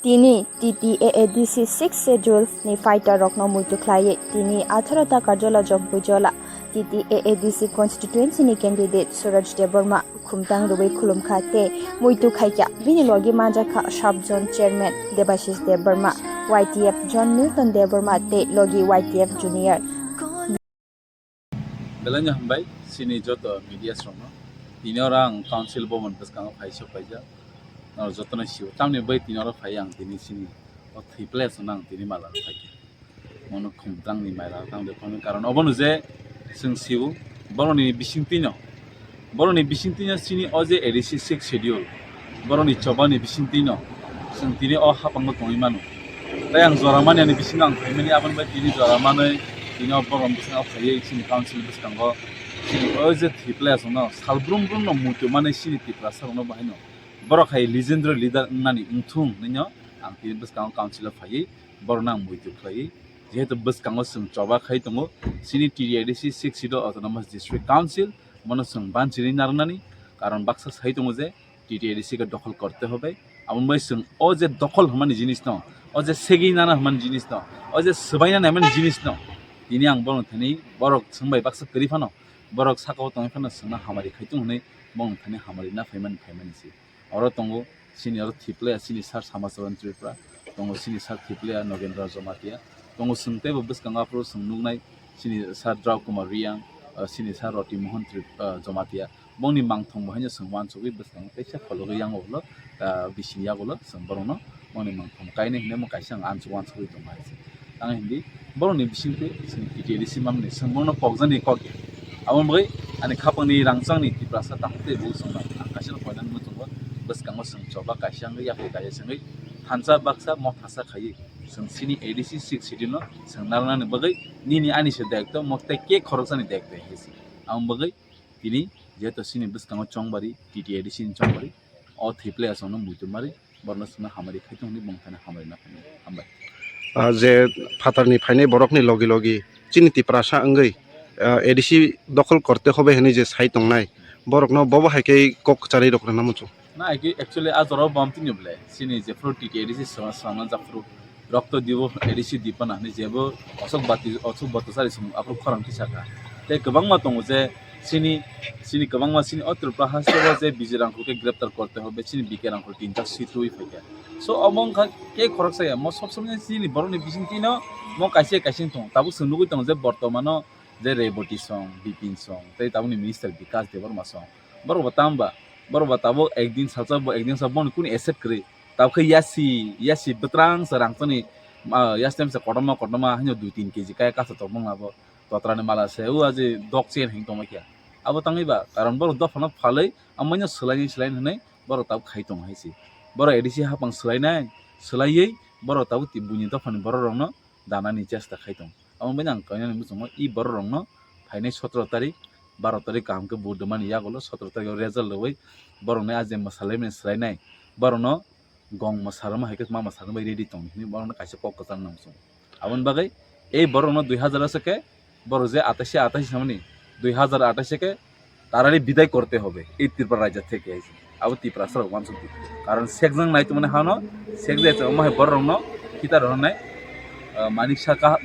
তিনি TTAADC 6 schedule ni fighter rokno muitu khlaye tini 18 ta karjala job bujala TTAADC constituency ni candidate Suraj Deborma khumtang rubai khulum khate muitu khaikya bini logi manja kha sub zone chairman Debashis Deborma YTF John Milton Deborma te logi YTF junior belanja hambai sini joto media srono tini orang council bomon paskang phaisho paija nor jotona siu tamni bai tini orang phayang tini sini o three place nang tini mala phai mono khumtang ni maila tang de phone karon obonu je sing siu boroni bisingtino sini oje ADC 6 schedule boroni chobani bisingtino sing tini o hapangmo tongimanu tayang joramani ani bisingang phaimani abon bai tini joramani tini borom bisang phaye sini council biskango sini oje three place no salbrum brum no mutu mane sini three place no bahino borok hai legendary leader nani unthung ninyo ang tini biskang council phaye borna mutu phaye যেহেতু বসকাঙ্গো song চবা খাই তঙ্গো সিনি TTAADC 6 সিডো autonomous district council মনে song বানচিরি নারনানি কারণ বাক্সা সাই তঙ্গো যে TTAADC কে দখল করতে হবে আমন by song ও যে দখল হমানি জিনিস ন ও যে সেগি নানা হমানি জিনিস ন ও যে সবাইনা নামানি জিনিস ন তিনি আং বন থানি বরক সংবাই বাক্সা করিফানো বরক সাকাও তংফানো সংনা হামারি খাইতং হনে বন থানি হামারি না ফাইমানসি or তঙ্গো Sini or থিপ্লে Sini sir সমাজরন Tripura তঙ্গো Sini sir থিপ্লে Nagendra Jamatia tunggu sengte bebas kangga pro sengnungnai sini sar Draw Kumar Riang sini sar Roti Mohan Jomatia bongni mangthong bahanya sengwan sobi bes kang tesa kholo yang olo bisiya golo sengbarono bongni mangthong kaine hine mo kaisang ansuwan sobi jomai tang hindi boroni bisingte sing TTAADC mamni sengmono pokjani kok amon bai ani khapangni rangchangni tiprasa tamte bu sengna akasin khoinan mo tunggo bes kanggo sengchoba kaisang ya kaya sengai thansa baksa mo thasa khai sing sini ADC 6 sidino sing narnani bagai nini ani se dekto mokte ke khoroksani dekte hesi am bagai tini jeto sini biskango chongbari TTAADC chongbari o thiple asono mutumari bornosna hamari khaitongni bongthana hamari na hambai je fatarni phaine borokni logi logi chiniti prasa angai ADC দখল করতে হবে হেনি যে সাই তংনাই borokno bobo haike kok chari rokna namuchu na actually azoro bomtini ble sini je pro TTAADC sama jafru রক্ত দিব ADC দিপনা ni jebo osok batu sari sum apro khorang kisaka te kabangma tongo je sini kabangma sini otrpa hasebo je bijirang ko ke গ্রেফতার করতে হবে sini bikerang ko tinta situi feke so among ke khorok saya mo sob somne sini boroni bisingtino mo kaise tong tabu sunugui tong je bortomano je reboti song bipin song te tabuni minister bikas deborma song boro batabo ekdin sabon kuni accept kre tau ke yasi betrang serang tani yastem se kodoma hanya 2-3 kg kaya kasa tomong abo totrane mala se u aje dokchen hing tong kia abo tangi ba karon boro dofana phalai amanya selain hne boro tau khai tong haisi boro ADC hapang selaiyei boro tau tibuni dofani boro rongno danani chesta khai tong amon benang kanya musumo I boro rongno phainai 17 tarik 12 tarik kam ke budman ya golo 17 tarik result loi boro ne aje masalai men selainai boro no gong masarama haike ma masarama ready tong ni borona kaise kok katan namso abon bagai ei borona 2000 থেকে বড় যে 28 সামনে 2028 কে তারারি বিদায় করতে হবে এই ত্রিপুরা রাজ্য থেকে আইছে আবু ত্রিপুরা সর ওয়ানসু কারণ সেকজং নাই তো মানে হানো সেকজে তো মহে বড় রং কিতা রং নাই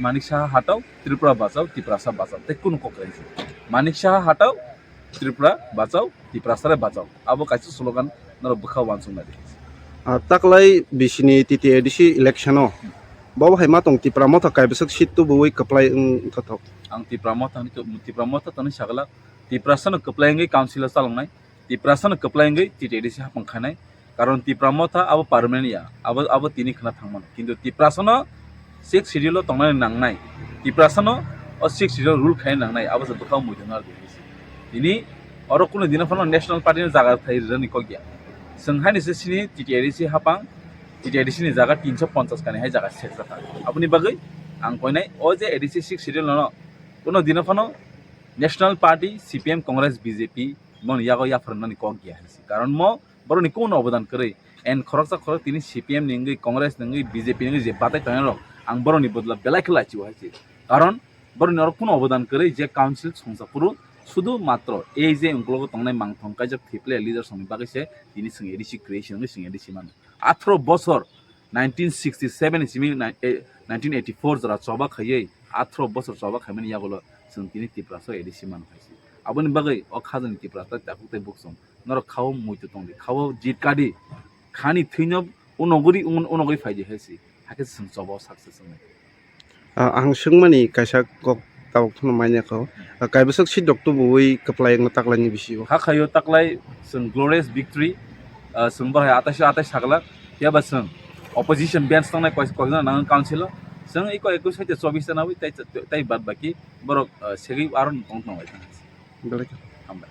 মানিক শাহ হাটাও ত্রিপুরা বাঁচাও ত্রিপুরা সব বাঁচাও তে কোন কক রাইছে মানিক শাহ হাটাও ত্রিপুরা বাঁচাও ত্রিপুরা সরে বাঁচাও আবু কাছে স্লোগান নর বখাও ওয়ানসু না taklai bisini TTAADC election o bobo hai matong ti pramotha kai besek situ buwi kaplai thatok ang ti pramotha tani sagala ti prasana kaplai ngai council salongnai ti prasana kaplai ngai TTAADC hapang khanai karon ti pramotha abo permanent ya abo tini khana thangman kintu ti prasana 6 schedule tongnai nangnai ti prasana o 6 schedule rule khai nangnai abo bkhau muidonar disi tini oro kuno dinafano national party ni jaga thai rani kogya संघानि से सिनी TTAADC हापां TTAADC नि जागा 350 काने हाय जागा set जाता अपनी बगै आं कोइनाय ओ जे ADC 6 schedule न कोनो दिनफनो national party CPM Congress BJP मन यागो याफरनानि कक गया है कारण म बरनि कोन अवदान करे एन खरकसा खरक तिनी CPM निंगै कांग्रेस निंगै BJP निंगै जे बातै तयन आं बरनि बदला बेलाखला चिव हायछि कारण बरनि और कोन अवदान करे जे काउन्सिल संसापुरु শুধুমাত্র এই যে উনকলগ তংনাই মাংথংকাই যে থিপলে লিডার সমি বাগৈছে তিনি Singh ADC creation Singh ADC মান 18 বছর 1967 सिमी 1984 जरा चौबा खाइए 18 बছর चौबा खाइमनि यागोलो जों तिनि तिप्रासो एडिसि मान खाइसि आबनि बागै अ खाजों तिप्रासो ताकुते बुकसं नर खाव मुइतो तंदि खाव जितकादि खानि थैनो उनगरि फाइदि हेसि हाके जों चौबा साक्सेस होनाय आं सोंमानि कायसा कक तावक थन माइनाखौ कायबसक सि डक्टर बुई कप्लाय न ताकलानि बिसियो हा खायो ताकलाय जों ग्लोरियस विक्ट्री जों बाहाय 28 थागला याबा जों opposition bench tangnai koina nang council जों इको 21 साइते 24 जना बै ताइ बाद बाकी बरक सेगै आरो नंग नंग बेलेक हामबाय